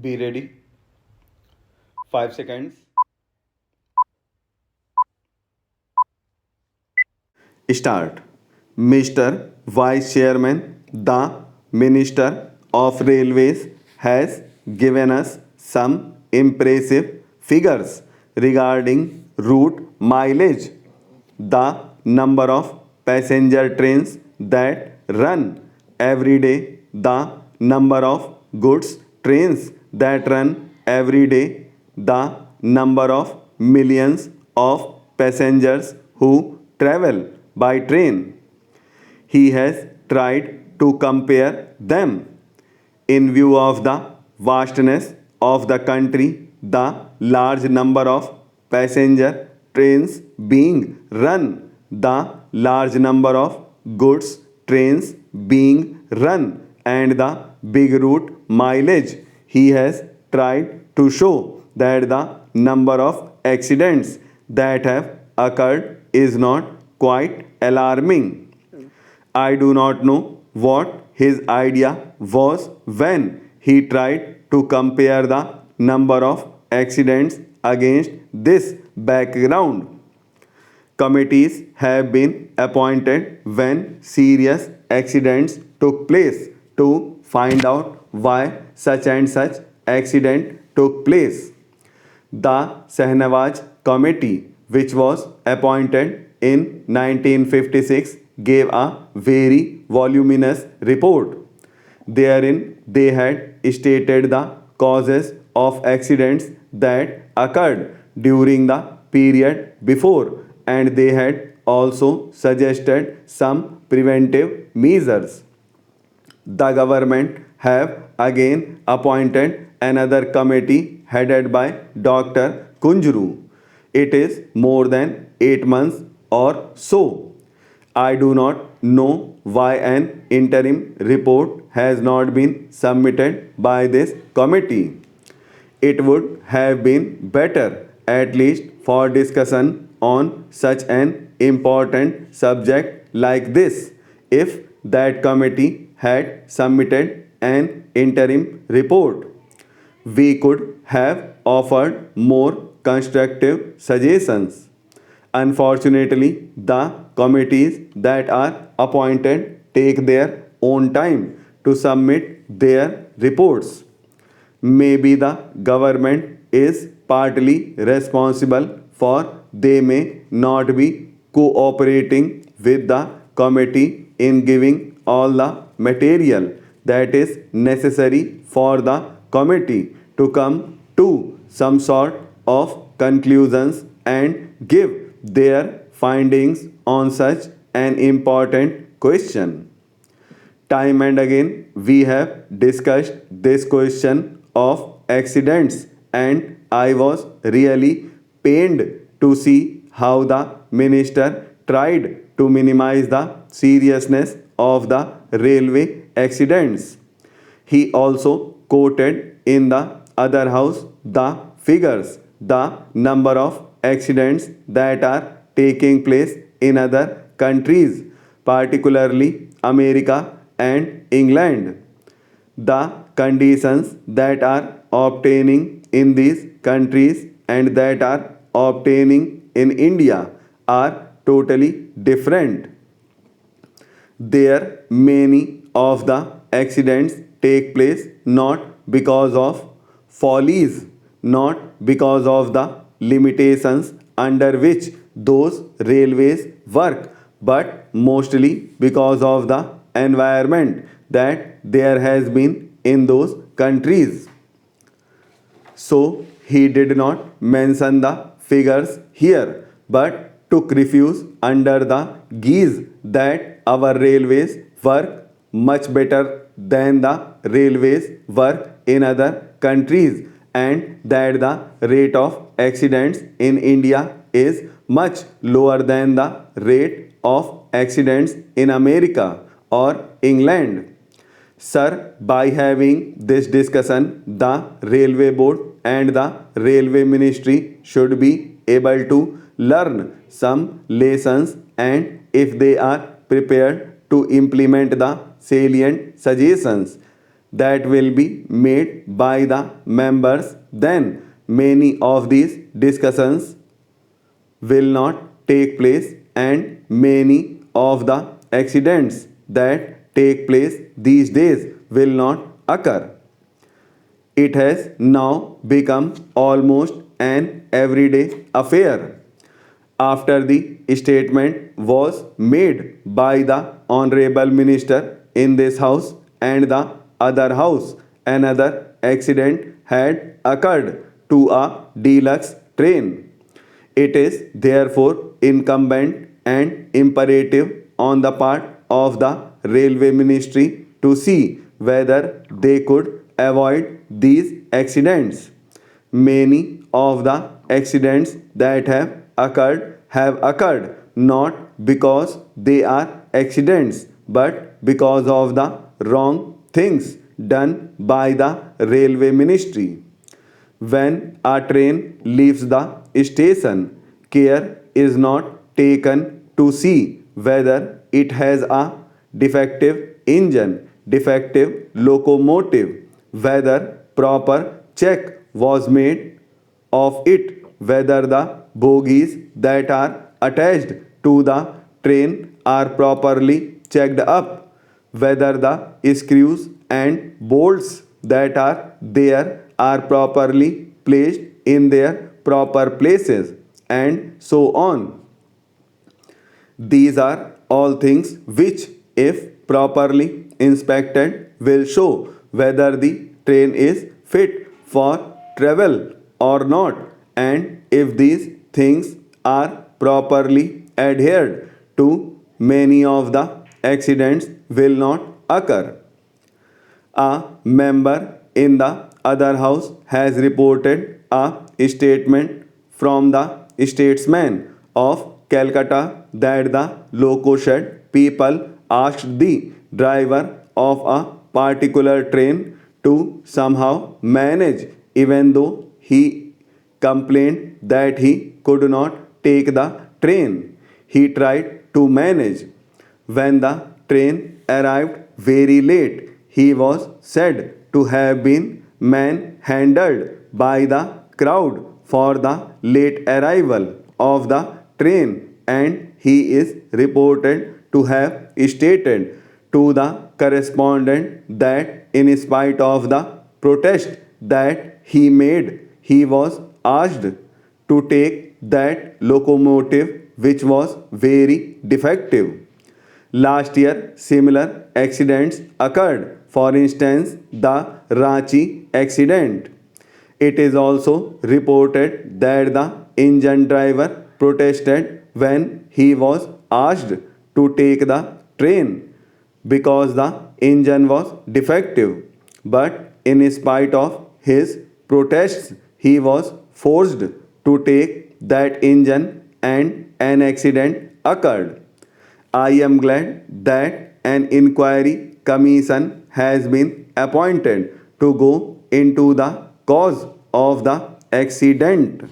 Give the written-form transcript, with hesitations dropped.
Be ready. 5 seconds. Start. Mr. Vice Chairman, the Minister of Railways has given us some impressive figures regarding route mileage, the number of passenger trains that run every day, the number of goods trains that run every day, the number of millions of passengers who travel by train. He has tried to compare them in view of the vastness of the country, the large number of passenger trains being run, the large number of goods trains being run, and the big route mileage. He has tried to show that the number of accidents that have occurred is not quite alarming. I do not know what his idea was when he tried to compare the number of accidents against this background. Committees have been appointed when serious accidents took place to find out why such and such accident took place. The Sahnawaz Committee, which was appointed in 1956, gave a very voluminous report. Therein, they had stated the causes of accidents that occurred during the period before, and they had also suggested some preventive measures. The government have again appointed another committee headed by Dr. Kunjuru. It is more than 8 months or so. I do not know why an interim report has not been submitted by this committee. It would have been better, at least for discussion on such an important subject like this, if that committee had submitted an interim report. We could have offered more constructive suggestions. Unfortunately, the committees that are appointed take their own time to submit their reports. Maybe the government is partly responsible for they may not be cooperating with the committee in giving all the material that is necessary for the committee to come to some sort of conclusions and give their findings on such an important question. Time and again, we have discussed this question of accidents, and I was really pained to see how the minister tried to minimize the seriousness of the railway accidents. He also quoted in the other house the figures, the number of accidents that are taking place in other countries, particularly America and England. The conditions that are obtaining in these countries and that are obtaining in India are totally different. There, many of the accidents take place not because of follies, not because of the limitations under which those railways work, but mostly because of the environment that there has been in those countries. So he did not mention the figures here, but took refuge under the guise that our railways work much better than the railways work in other countries, and that the rate of accidents in India is much lower than the rate of accidents in America or England. Sir, by having this discussion, the railway board and the railway ministry should be able to learn some lessons, and if they are prepared to implement the salient suggestions, that will be made by the members, then many of these discussions will not take place and many of the accidents that take place these days will not occur. It has now become almost an everyday affair. After the statement was made by the Honorable Minister in this house and the other house, another accident had occurred to a deluxe train. It is therefore incumbent and imperative on the part of the Railway Ministry to see whether they could avoid these accidents. Many of the accidents that have occurred not because they are accidents but because of the wrong things done by the Railway Ministry. When a train leaves the station, care is not taken to see whether it has a defective engine, defective locomotive, whether proper check was made of it, whether the bogies that are attached to the train are properly checked up, whether the screws and bolts that are there are properly placed in their proper places, and so on. These are all things which, if properly inspected, will show whether the train is fit for travel or not, and if these things are properly adhered to, many of the accidents will not occur. A member in the other house has reported a statement from the statesman of Calcutta that the loco shed people asked the driver of a particular train to somehow manage, even though he complained that he could not take the train. He tried to manage. When the train arrived very late, he was said to have been manhandled by the crowd for the late arrival of the train, and he is reported to have stated to the correspondent that in spite of the protest that he made, he was asked to take that locomotive which was very defective. Last year, similar accidents occurred. For instance, the Ranchi accident. It is also reported that the engine driver protested when he was asked to take the train because the engine was defective. But in spite of his protests, he was forced to take that engine and an accident occurred. I am glad that an inquiry commission has been appointed to go into the cause of the accident.